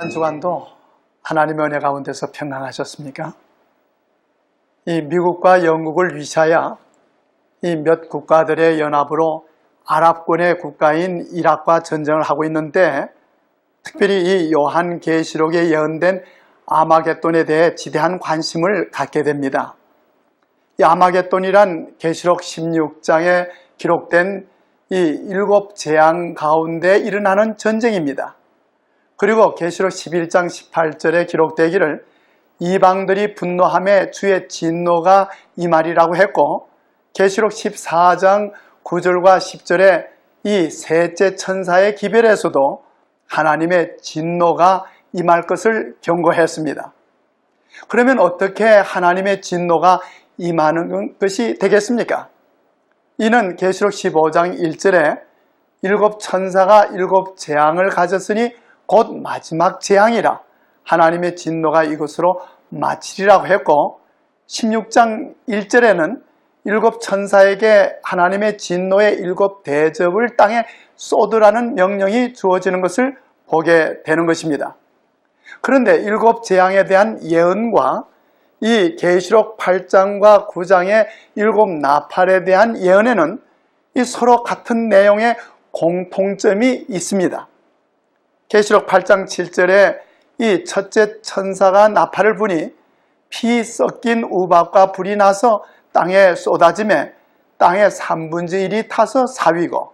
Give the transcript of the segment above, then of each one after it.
한 주간도 하나님의 은혜 가운데서 평안하셨습니까? 이 미국과 영국을 위시하여 이 몇 국가들의 연합으로 아랍권의 국가인 이락과 전쟁을 하고 있는데, 특별히 이 요한계시록에 예언된 아마겟돈에 대해 지대한 관심을 갖게 됩니다. 이 아마겟돈이란 계시록 16장에 기록된 이 7 재앙 가운데 일어나는 전쟁입니다. 그리고 계시록 11장 18절에 기록되기를 이방들이 분노하며 주의 진노가 임하리라고 했고, 계시록 14장 9절과 10절에 이 셋째 천사의 기별에서도 하나님의 진노가 임할 것을 경고했습니다. 그러면 어떻게 하나님의 진노가 임하는 것이 되겠습니까? 이는 계시록 15장 1절에 7 천사가 7 재앙을 가졌으니 곧 마지막 재앙이라 하나님의 진노가 이것으로 마치리라고 했고, 16장 1절에는 7 천사에게 하나님의 진노의 7 대접을 땅에 쏟으라는 명령이 주어지는 것을 보게 되는 것입니다. 그런데 7 재앙에 대한 예언과 이 계시록 8장과 9장의 7 나팔에 대한 예언에는 이 서로 같은 내용의 공통점이 있습니다. 계시록 8장 7절에 이 첫째 천사가 나팔을 부니 피 섞인 우박과 불이 나서 땅에 쏟아지매 땅의 3분의 1이 타서 사위고,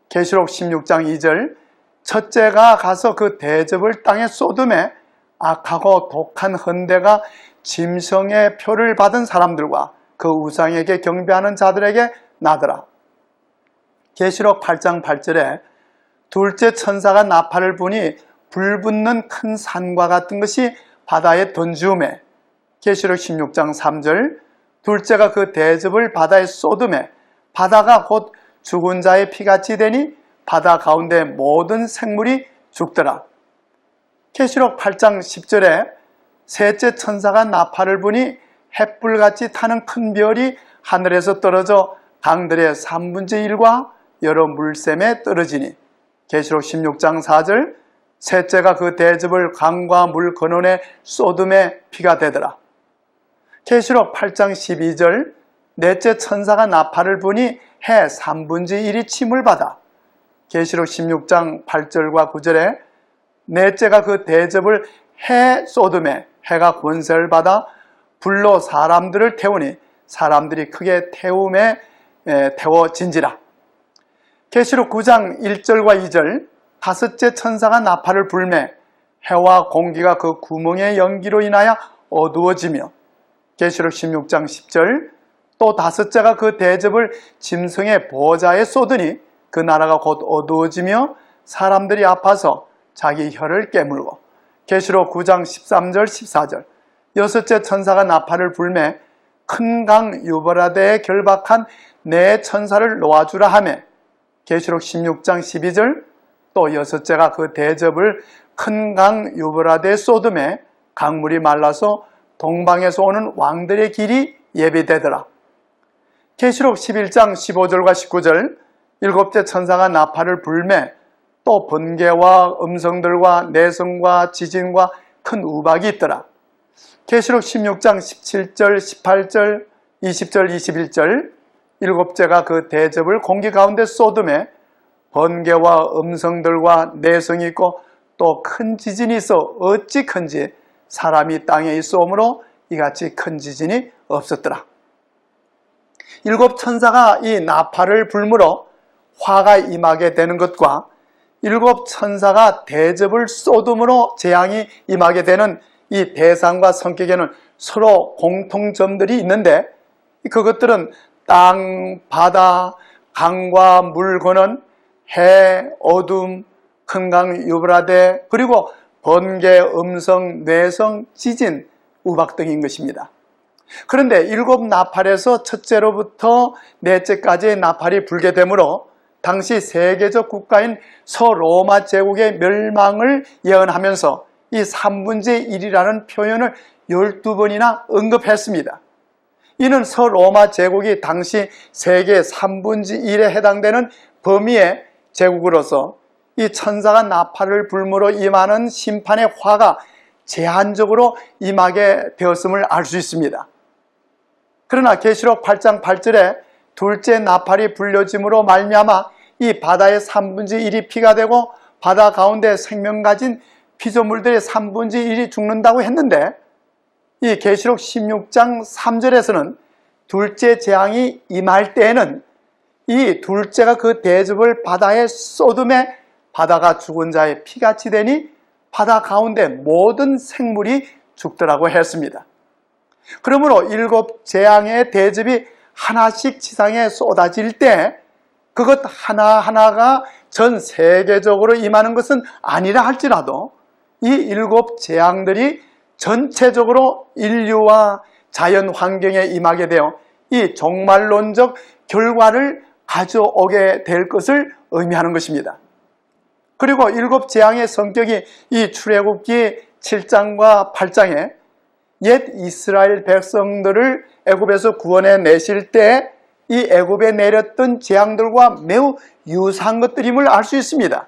계시록 16장 2절 첫째가 가서 그 대접을 땅에 쏟음에 악하고 독한 헌대가 짐승의 표를 받은 사람들과 그 우상에게 경배하는 자들에게 나더라. 계시록 8장 8절에 둘째 천사가 나팔을 부니 불붙는 큰 산과 같은 것이 바다에 던지우매, 계시록 16장 3절 둘째가 그 대접을 바다에 쏟음에 바다가 곧 죽은 자의 피같이 되니 바다 가운데 모든 생물이 죽더라. 계시록 8장 10절에 셋째 천사가 나팔을 부니 햇불같이 타는 큰 별이 하늘에서 떨어져 강들의 3분의 1과 여러 물샘에 떨어지니, 계시록 16장 4절 셋째가 그 대접을 강과 물 근원에 쏟음에 피가 되더라. 계시록 8장 12절 넷째 천사가 나팔을 부니 해 3분의 1이 침을 받아, 계시록 16장 8절과 9절에 넷째가 그 대접을 해 쏟음에 해가 권세를 받아 불로 사람들을 태우니 사람들이 크게 태워진지라. 계시록 9장 1절과 2절 다섯째 천사가 나팔을 불매 해와 공기가 그 구멍의 연기로 인하여 어두워지며, 계시록 16장 10절 또 다섯째가 그 대접을 짐승의 보좌에 쏟으니 그 나라가 곧 어두워지며 사람들이 아파서 자기 혀를 깨물고, 계시록 9장 13절 14절 여섯째 천사가 나팔을 불매 큰 강 유브라데에 결박한 네 천사를 놓아주라 하며, 계시록 16장 12절 또 여섯째가 그 대접을 큰 강 유브라데에 쏟음에 강물이 말라서 동방에서 오는 왕들의 길이 예비되더라. 계시록 11장 15절과 19절 일곱째 천사가 나팔을 불매 또 번개와 음성들과 내성과 지진과 큰 우박이 있더라. 계시록 16장 17절 18절 20절 21절 일곱째가 그 대접을 공기 가운데 쏟음에 번개와 음성들과 내성이 있고 또 큰 지진이 있어 어찌 큰지 사람이 땅에 있어오므로 이같이 큰 지진이 없었더라. 7 천사가 이 나팔을 불므로 화가 임하게 되는 것과 7 천사가 대접을 쏟음으로 재앙이 임하게 되는 이 대상과 성격에는 서로 공통점들이 있는데, 그것들은 땅, 바다, 강과 물 거는 해, 어둠, 큰 강 유브라데, 그리고 번개, 음성, 뇌성, 지진, 우박 등인 것입니다. 그런데 7 나팔에서 첫째로부터 넷째까지의 나팔이 불게 되므로 당시 세계적 국가인 서로마 제국의 멸망을 예언하면서 이 3분의 1이라는 표현을 12번이나 언급했습니다. 이는 서로마 제국이 당시 세계 3분의 1에 해당되는 범위의 제국으로서 이 천사가 나팔을 불므로 임하는 심판의 화가 제한적으로 임하게 되었음을 알 수 있습니다. 그러나 계시록 8장 8절에 둘째 나팔이 불려짐으로 말미암아 이 바다의 3분의 1이 피가 되고 바다 가운데 생명 가진 피조물들의 3분의 1이 죽는다고 했는데, 이 계시록 16장 3절에서는 둘째 재앙이 임할 때에는 이 둘째가 그 대접을 바다에 쏟음에 바다가 죽은 자의 피같이 되니 바다 가운데 모든 생물이 죽더라고 했습니다. 그러므로 7 재앙의 대접이 하나씩 지상에 쏟아질 때 그것 하나하나가 전 세계적으로 임하는 것은 아니라 할지라도 이 7 재앙들이 전체적으로 인류와 자연 환경에 임하게 되어 이 종말론적 결과를 가져오게 될 것을 의미하는 것입니다. 그리고 7 재앙의 성격이 이 출애굽기 7장과 8장에 옛 이스라엘 백성들을 애굽에서 구원해 내실 때 이 애굽에 내렸던 재앙들과 매우 유사한 것들임을 알 수 있습니다.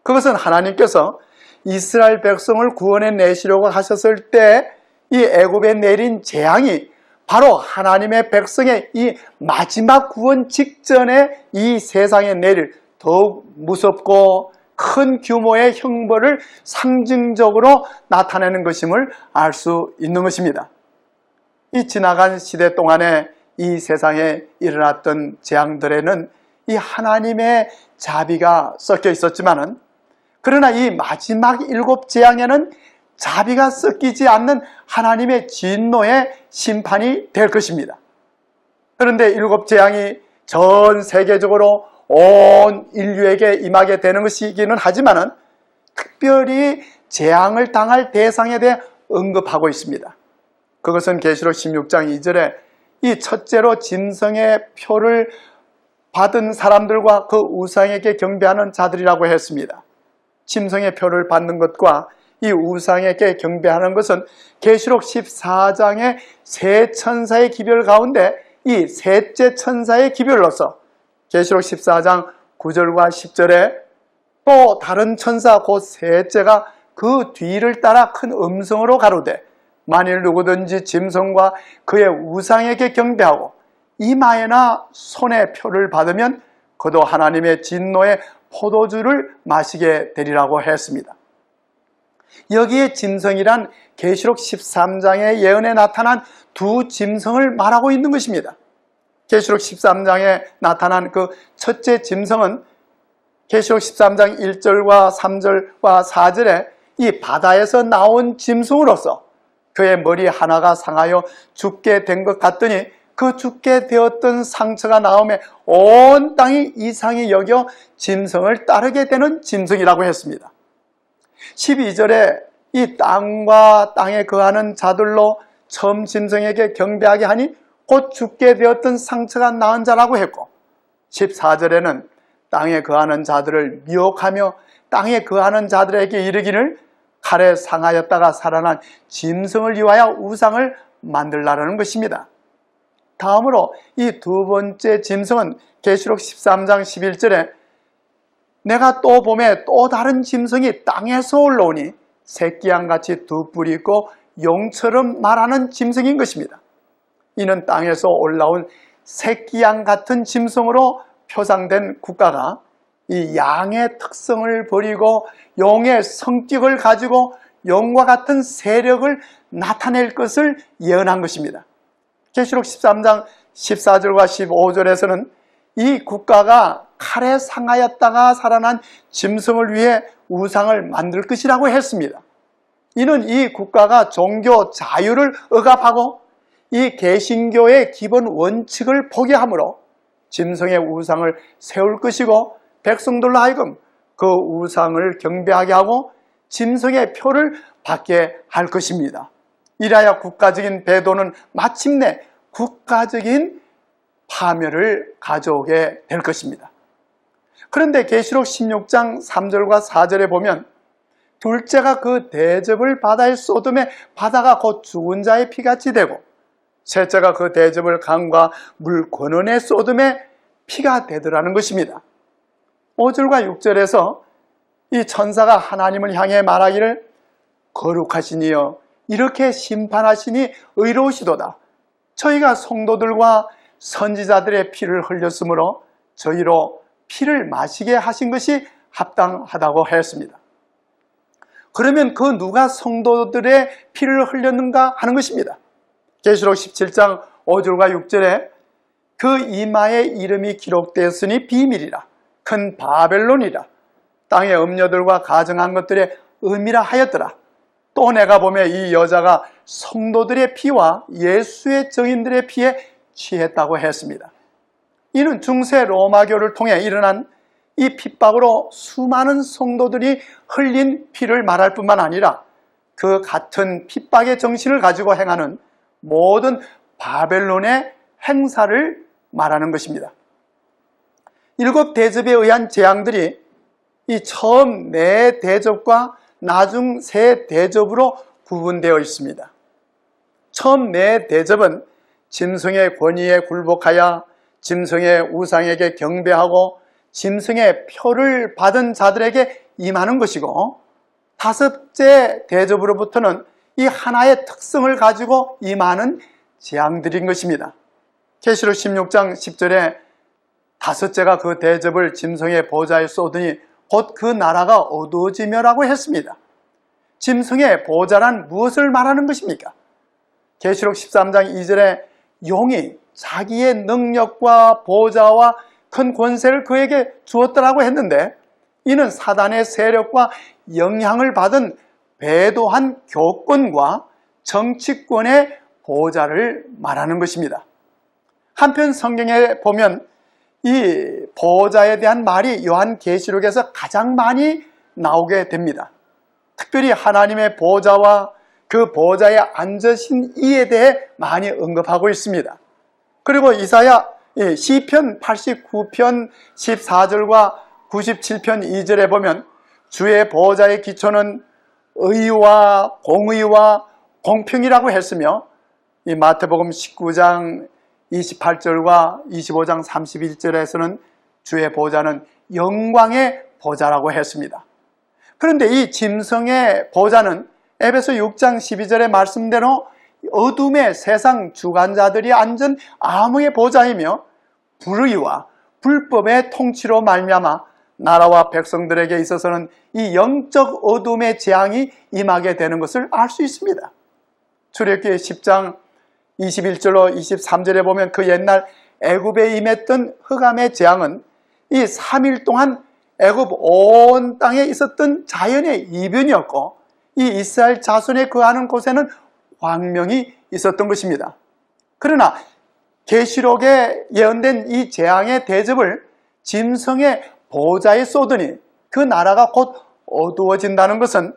그것은 하나님께서 이스라엘 백성을 구원해 내시려고 하셨을 때 이 애굽에 내린 재앙이 바로 하나님의 백성의 이 마지막 구원 직전에 이 세상에 내릴 더욱 무섭고 큰 규모의 형벌을 상징적으로 나타내는 것임을 알 수 있는 것입니다. 이 지나간 시대 동안에 이 세상에 일어났던 재앙들에는 이 하나님의 자비가 섞여 있었지만은, 그러나 이 마지막 7 재앙에는 자비가 섞이지 않는 하나님의 진노의 심판이 될 것입니다. 그런데 7 재앙이 전 세계적으로 온 인류에게 임하게 되는 것이기는 하지만은 특별히 재앙을 당할 대상에 대해 언급하고 있습니다. 그것은 계시록 16장 2절에 이 첫째로 짐승의 표를 받은 사람들과 그 우상에게 경배하는 자들이라고 했습니다. 짐승의 표를 받는 것과 이 우상에게 경배하는 것은 계시록 14장의 세 천사의 기별 가운데 이 셋째 천사의 기별로서 계시록 14장 9절과 10절에 또 다른 천사 곧 셋째가 그 뒤를 따라 큰 음성으로 가로되 만일 누구든지 짐승과 그의 우상에게 경배하고 이마에나 손에 표를 받으면 그도 하나님의 진노의 포도주를 마시게 되리라고 했습니다. 여기에 짐승이란 계시록 13장의 예언에 나타난 두 짐승을 말하고 있는 것입니다. 계시록 13장에 나타난 그 첫째 짐승은 계시록 13장 1절과 3절과 4절에 이 바다에서 나온 짐승으로서 그의 머리 하나가 상하여 죽게 된 것 같더니 그 죽게 되었던 상처가 나오매 온 땅이 이상히 여겨 짐승을 따르게 되는 짐승이라고 했습니다. 12절에 이 땅과 땅에 거하는 자들로 처음 짐승에게 경배하게 하니 곧 죽게 되었던 상처가 나은 자라고 했고, 14절에는 땅에 거하는 자들을 미혹하며 땅에 거하는 자들에게 이르기를 칼에 상하였다가 살아난 짐승을 위하여 우상을 만들라는 것입니다. 다음으로 이 두 번째 짐승은 계시록 13장 11절에 내가 또 보매 또 다른 짐승이 땅에서 올라오니 새끼양같이 두 뿔이 있고 용처럼 말하는 짐승인 것입니다. 이는 땅에서 올라온 새끼양 같은 짐승으로 표상된 국가가 이 양의 특성을 버리고 용의 성격을 가지고 용과 같은 세력을 나타낼 것을 예언한 것입니다. 계시록 13장 14절과 15절에서는 이 국가가 칼에 상하였다가 살아난 짐승을 위해 우상을 만들 것이라고 했습니다. 이는 이 국가가 종교 자유를 억압하고 이 개신교의 기본 원칙을 포기함으로 짐승의 우상을 세울 것이고 백성들로 하여금 그 우상을 경배하게 하고 짐승의 표를 받게 할 것입니다. 이라야 국가적인 배도는 마침내 국가적인 파멸을 가져오게 될 것입니다. 그런데 계시록 16장 3절과 4절에 보면 둘째가 그 대접을 바다에 쏟음에 바다가 곧 죽은 자의 피같이 되고 셋째가 그 대접을 강과 물 근원에 쏟음에 피가 되더라는 것입니다. 5절과 6절에서 이 천사가 하나님을 향해 말하기를 거룩하신 이여 이렇게 심판하시니 의로우시도다. 저희가 성도들과 선지자들의 피를 흘렸으므로 저희로 피를 마시게 하신 것이 합당하다고 하였습니다. 그러면 그 누가 성도들의 피를 흘렸는가 하는 것입니다. 계시록 17장 5절과 6절에 그 이마에 이름이 기록되었으니 비밀이라 큰 바벨론이라 땅의 음녀들과 가증한 것들의 의미라 하였더라. 또 내가 보며 이 여자가 성도들의 피와 예수의 증인들의 피에 취했다고 했습니다. 이는 중세 로마교를 통해 일어난 이 핍박으로 수많은 성도들이 흘린 피를 말할 뿐만 아니라 그 같은 핍박의 정신을 가지고 행하는 모든 바벨론의 행사를 말하는 것입니다. 7 대접에 의한 재앙들이 이 처음 4 대접과 나중 3 대접으로 구분되어 있습니다. 처음 4 대접은 짐승의 권위에 굴복하여 짐승의 우상에게 경배하고 짐승의 표를 받은 자들에게 임하는 것이고, 5째 대접으로부터는 이 하나의 특성을 가지고 임하는 재앙들인 것입니다. 계시록 16장 10절에 5째가 그 대접을 짐승의 보좌에 쏟으니 곧 그 나라가 어두워지며라고 했습니다. 짐승의 보좌란 무엇을 말하는 것입니까? 계시록 13장 2절에 용이 자기의 능력과 보좌와 큰 권세를 그에게 주었더라고 했는데, 이는 사단의 세력과 영향을 받은 배도한 교권과 정치권의 보좌를 말하는 것입니다. 한편 성경에 보면 이 보좌에 대한 말이 요한계시록에서 가장 많이 나오게 됩니다. 특별히 하나님의 보좌와 그 보좌에 앉으신 이에 대해 많이 언급하고 있습니다. 그리고 이사야 시편 89편 14절과 97편 2절에 보면 주의 보좌의 기초는 의와 공의와 공평이라고 했으며, 이 마태복음 19장 28절과 25장 31절에서는 주의 보좌는 영광의 보좌라고 했습니다. 그런데 이 짐승의 보좌는 에베소 6장 12절의 말씀대로 어둠의 세상 주관자들이 앉은 암흑의 보좌이며, 불의와 불법의 통치로 말미암아 나라와 백성들에게 있어서는 이 영적 어둠의 재앙이 임하게 되는 것을 알 수 있습니다. 출애굽기 10장 21절로 23절에 보면 그 옛날 애굽에 임했던 흑암의 재앙은 이 3일 동안 애굽 온 땅에 있었던 자연의 이변이었고, 이 이스라엘 자손에 거하는 곳에는 광명이 있었던 것입니다. 그러나 계시록에 예언된 이 재앙의 대접을 짐승의 보좌에 쏟으니 그 나라가 곧 어두워진다는 것은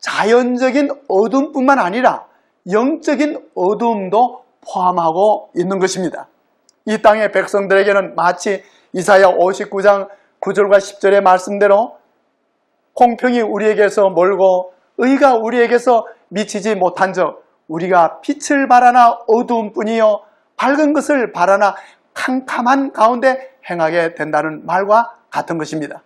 자연적인 어둠뿐만 아니라 영적인 어둠도 포함하고 있는 것입니다. 이 땅의 백성들에게는 마치 이사야 59장 9절과 10절의 말씀대로 공평이 우리에게서 멀고 의가 우리에게서 미치지 못한 적 우리가 빛을 바라나 어두움뿐이요 밝은 것을 바라나 캄캄한 가운데 행하게 된다는 말과 같은 것입니다.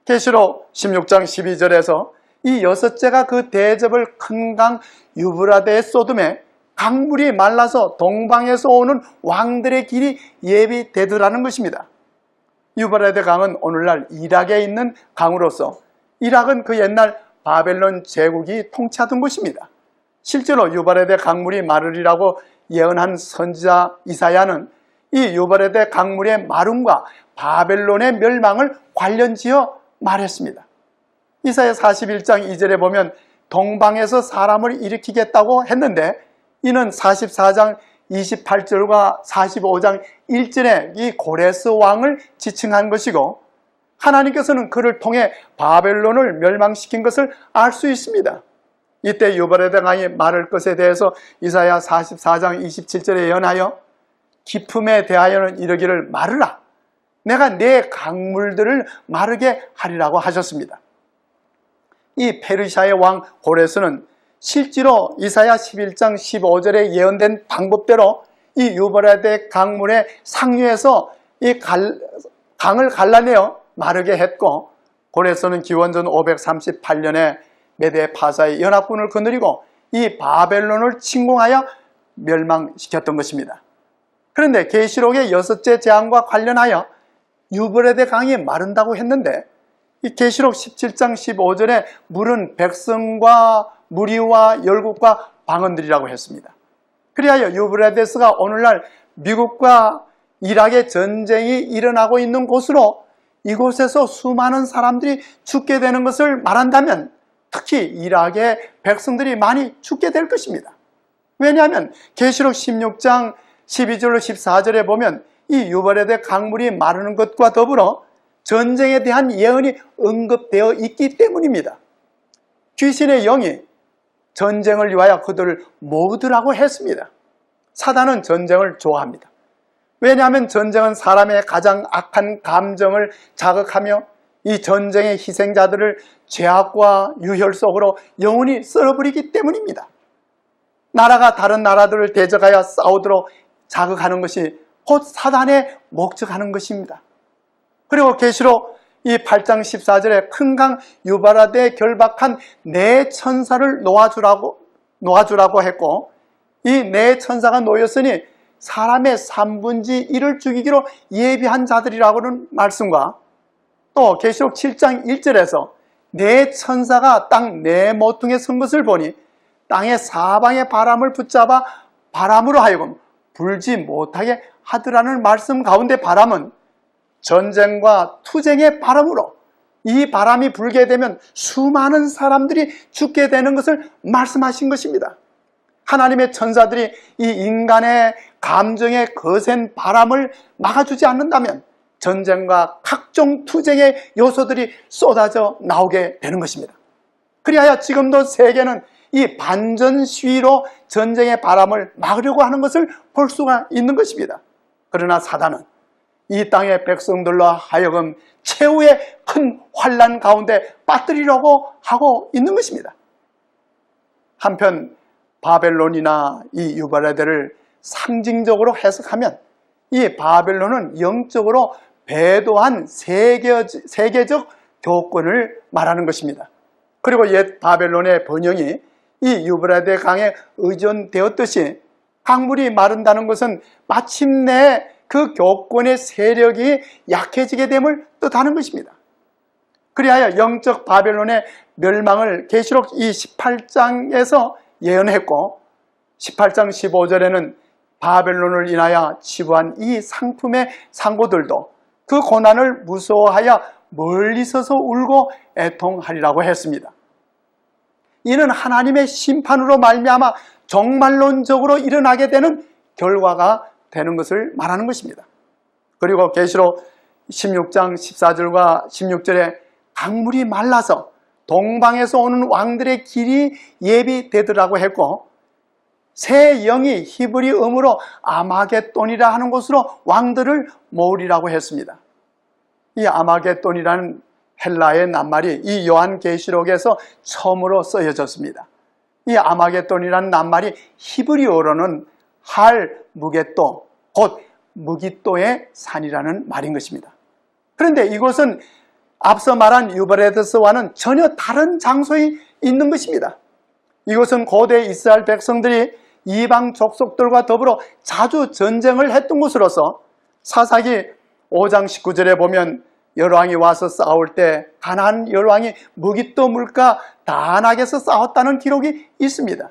계시록 16장 12절에서 이 6째가 그 대접을 큰 강 유브라데에 쏟음에 강물이 말라서 동방에서 오는 왕들의 길이 예비되더라는 것입니다. 유브라데 강은 오늘날 이락에 있는 강으로서 이락은 그 옛날 바벨론 제국이 통치하던 곳입니다. 실제로 유브라데 강물이 마르리라고 예언한 선지자 이사야는 이 유브라데 강물의 마름과 바벨론의 멸망을 관련지어 말했습니다. 이사야 41장 2절에 보면 동방에서 사람을 일으키겠다고 했는데, 이는 44장 28절과 45장 1절에 이 고레스 왕을 지칭한 것이고, 하나님께서는 그를 통해 바벨론을 멸망시킨 것을 알 수 있습니다. 이때 유브라데 강이 마를 것에 대해서 이사야 44장 27절에 예언하여 기품에 대하여는 이르기를 마르라, 내가 내 강물들을 마르게 하리라고 하셨습니다. 이 페르시아의 왕 고레스는 실제로 이사야 11장 15절에 예언된 방법대로 이 유브라데 강물의 상류에서 이 강을 갈라내어 마르게 했고, 고레스는 기원전 538년에 메데 파사의 연합군을 거느리고 이 바벨론을 침공하여 멸망시켰던 것입니다. 그런데 계시록의 6째 재앙과 관련하여 유브라데 강이 마른다고 했는데 이 계시록 17장 15절에 물은 백성과 무리와 열국과 방언들이라고 했습니다. 그리하여 유브라데스가 오늘날 미국과 이락의 전쟁이 일어나고 있는 곳으로 이곳에서 수많은 사람들이 죽게 되는 것을 말한다면 특히 이락의 백성들이 많이 죽게 될 것입니다. 왜냐하면 계시록 16장 12절로 14절에 보면 이 유브라데 강물이 마르는 것과 더불어 전쟁에 대한 예언이 언급되어 있기 때문입니다. 귀신의 영이 전쟁을 위하여 그들을 모으라고 했습니다. 사단은 전쟁을 좋아합니다. 왜냐하면 전쟁은 사람의 가장 악한 감정을 자극하며 이 전쟁의 희생자들을 죄악과 유혈 속으로 영원히 썰어버리기 때문입니다. 나라가 다른 나라들을 대적하여 싸우도록 자극하는 것이 곧 사단의 목적하는 것입니다. 그리고 계시록 이 8장 14절에 큰 강 유바라데에 결박한 네 천사를 놓아주라고 했고 이 네 천사가 놓였으니 사람의 3분의 1을 죽이기로 예비한 자들이라고는 말씀과 또 계시록 7장 1절에서 네 천사가 땅 네 모퉁이에 선 것을 보니 땅의 사방의 바람을 붙잡아 바람으로 하여금 불지 못하게 하더라는 말씀 가운데 바람은 전쟁과 투쟁의 바람으로 이 바람이 불게 되면 수많은 사람들이 죽게 되는 것을 말씀하신 것입니다. 하나님의 천사들이 이 인간의 감정의 거센 바람을 막아주지 않는다면 전쟁과 각종 투쟁의 요소들이 쏟아져 나오게 되는 것입니다. 그리하여 지금도 세계는 이 반전 시위로 전쟁의 바람을 막으려고 하는 것을 볼 수가 있는 것입니다. 그러나 사단은 이 땅의 백성들로 하여금 최후의 큰 환난 가운데 빠뜨리려고 하고 있는 것입니다. 한편 바벨론이나 이 유브라데를 상징적으로 해석하면 이 바벨론은 영적으로 배도한 세계적 교권을 말하는 것입니다. 그리고 옛 바벨론의 번영이 이 유브라데 강에 의존되었듯이 강물이 마른다는 것은 마침내 그 교권의 세력이 약해지게 됨을 뜻하는 것입니다. 그리하여 영적 바벨론의 멸망을 계시록 이 18장에서 예언했고 18장 15절에는 바벨론을 인하여 치부한 이 상품의 상고들도 그 고난을 무서워하여 멀리 서서 울고 애통하리라고 했습니다. 이는 하나님의 심판으로 말미암아 종말론적으로 일어나게 되는 결과가 되는 것을 말하는 것입니다. 그리고 계시록 16장 14절과 16절에 강물이 말라서 동방에서 오는 왕들의 길이 예비되더라고 했고 새 영이 히브리 음으로 아마겟돈이라 하는 곳으로 왕들을 모으리라고 했습니다. 이 아마겟돈이라는 헬라의 낱말이 이 요한계시록에서 처음으로 쓰여졌습니다. 이 아마겟돈이라는 낱말이 히브리어로는 할 무게또 곧 무기또의 산이라는 말인 것입니다. 그런데 이곳은 앞서 말한 유브라데스와는 전혀 다른 장소에 있는 것입니다. 이곳은 고대 이스라엘 백성들이 이방 족속들과 더불어 자주 전쟁을 했던 곳으로서 사사기 5장 19절에 보면 열왕이 와서 싸울 때 가나안 열왕이 무기또 물가 다낙에서 싸웠다는 기록이 있습니다.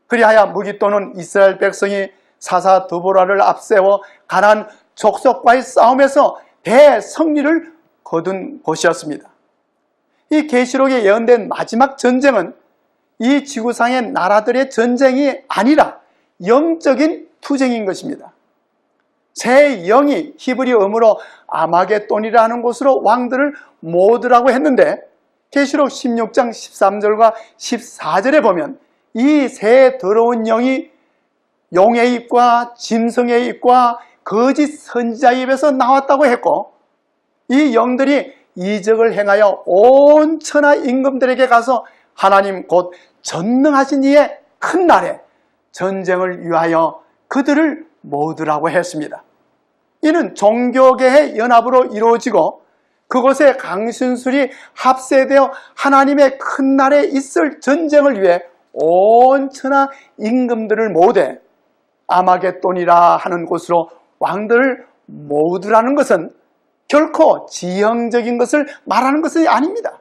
그리하여 무기또는 이스라엘 백성이 사사 드보라를 앞세워 가나안 족속과의 싸움에서 대승리를 거둔 곳이었습니다. 이 계시록에 예언된 마지막 전쟁은 이 지구상의 나라들의 전쟁이 아니라 영적인 투쟁인 것입니다. 새 영이 히브리 음으로 아마겟돈이라는 곳으로 왕들을 모으라고 했는데 계시록 16장 13절과 14절에 보면 이 새 더러운 영이 용의 입과 짐승의 입과 거짓 선지자의 입에서 나왔다고 했고 이 영들이 이적을 행하여 온 천하 임금들에게 가서 하나님 곧 전능하신 이의 큰 날에 전쟁을 위하여 그들을 모으라고 했습니다. 이는 종교계의 연합으로 이루어지고 그곳에 강신술이 합세되어 하나님의 큰 날에 있을 전쟁을 위해 온 천하 임금들을 모으되 아마겟돈이라 하는 곳으로 왕들을 모으더라는 것은 결코 지형적인 것을 말하는 것이 아닙니다.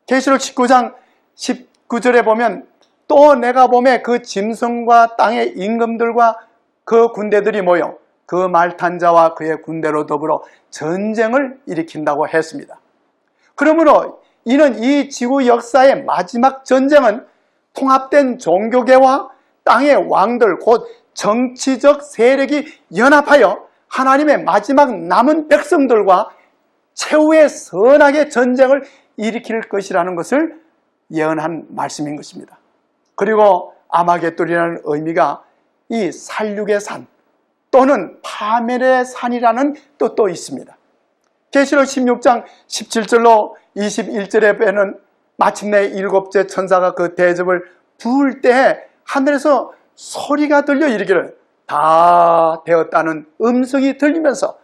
계시록 19장 19절에 보면 또 내가 보매 그 짐승과 땅의 임금들과 그 군대들이 모여 그 말탄 자와 그의 군대로 더불어 전쟁을 일으킨다고 했습니다. 그러므로 이는 이 지구 역사의 마지막 전쟁은 통합된 종교계와 땅의 왕들 곧 정치적 세력이 연합하여 하나님의 마지막 남은 백성들과 최후의 선악의 전쟁을 일으킬 것이라는 것을 예언한 말씀인 것입니다. 그리고 아마겟돈이라는 의미가 이 살육의 산 또는 파멸의 산이라는 뜻도 있습니다. 계시록 16장 17절로 21절에 보면 마침내 일곱째 천사가 그 대접을 부을 때에 하늘에서 소리가 들려 이르기를 다 되었다는 음성이 들리면서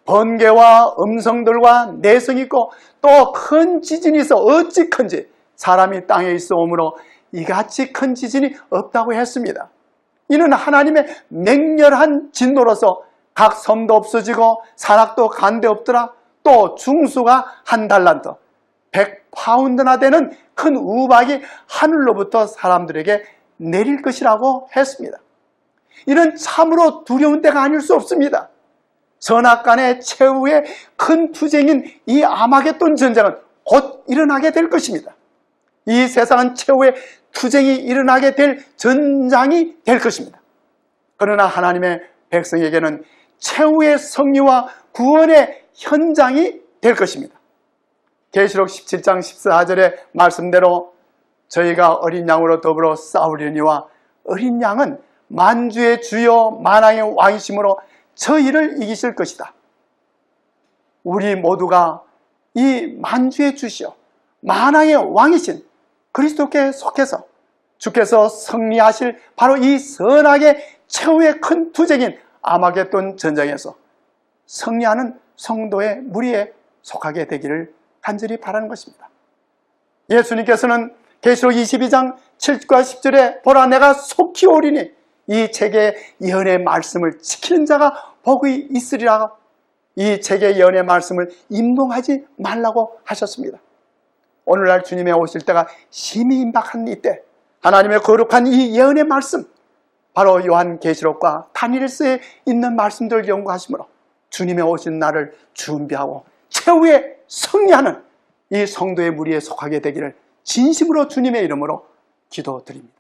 번개와 음성들과 내성이 있고 또 큰 지진이 있어 어찌 큰지 사람이 땅에 있어오므로 이같이 큰 지진이 없다고 했습니다. 이는 하나님의 맹렬한 진노로서 각 섬도 없어지고 산악도 간데 없더라. 또 중수가 한 달란트 100파운드나 되는 큰 우박이 하늘로부터 사람들에게 내릴 것이라고 했습니다. 이는 참으로 두려운 때가 아닐 수 없습니다. 선악간의 최후의 큰 투쟁인 이 아마겟돈 전쟁은 곧 일어나게 될 것입니다. 이 세상은 최후의 투쟁이 일어나게 될 전장이 될 것입니다. 그러나 하나님의 백성에게는 최후의 승리와 구원의 현장이 될 것입니다. 계시록 17장 14절의 말씀대로 저희가 어린 양으로 더불어 싸우려니와 어린 양은 만주의 주여 만왕의 왕이심으로 저희를 이기실 것이다. 우리 모두가 이 만주의 주시여 만왕의 왕이신 그리스도께 속해서 주께서 승리하실 바로 이 선악의 최후의 큰 투쟁인 아마겟돈 전쟁에서 승리하는 성도의 무리에 속하게 되기를 간절히 바라는 것입니다. 예수님께서는 계시록 22장 7과 10절에 보라 내가 속히 오리니 이 책의 예언의 말씀을 지키는 자가 복이 있으리라. 이 책의 예언의 말씀을 임동하지 말라고 하셨습니다. 오늘날 주님의 오실 때가 심히 임박한 이때 하나님의 거룩한 이 예언의 말씀 바로 요한계시록과 다니엘서에 있는 말씀들을 연구하시므로 주님의 오신 날을 준비하고 최후의 승리하는 이 성도의 무리에 속하게 되기를 진심으로 주님의 이름으로 기도드립니다.